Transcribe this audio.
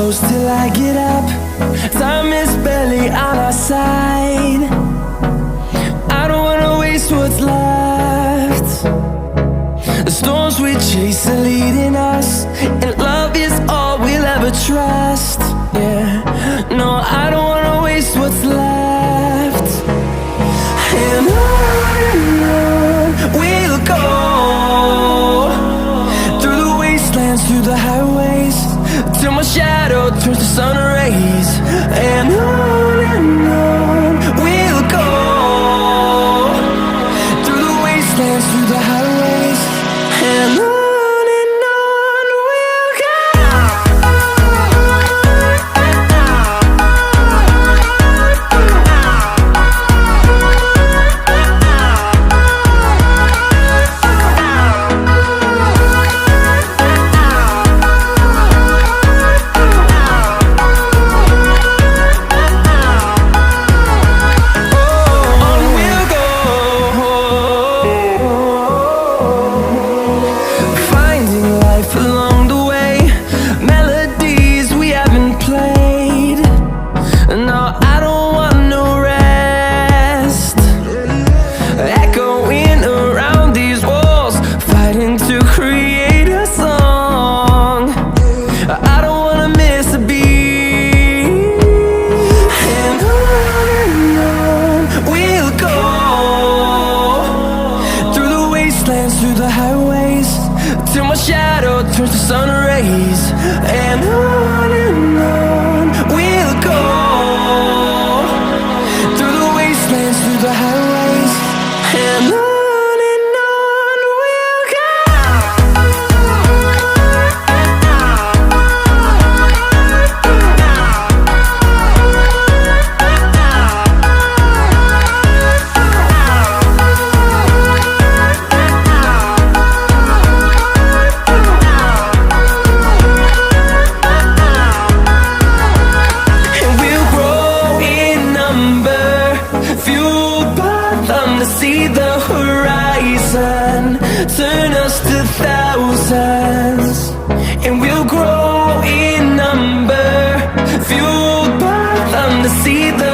close till I get up. Time is barely on our side. I don't wanna waste what's left. The storms we chase are leading us, and love is all we'll ever trust. Yeah, no, I don't wanna waste what's left. And on we'll go, through the wastelands, through the highways, till my shadow turns to sun rays. And on we'll go, through the wastelands, through the highways, and on. Through the highways, till my shadow turns to sun rays. And on we'll go, through the wastelands, through the highways, and on. See the horizon turn us to thousands, and we'll grow in number, fueled by them to see the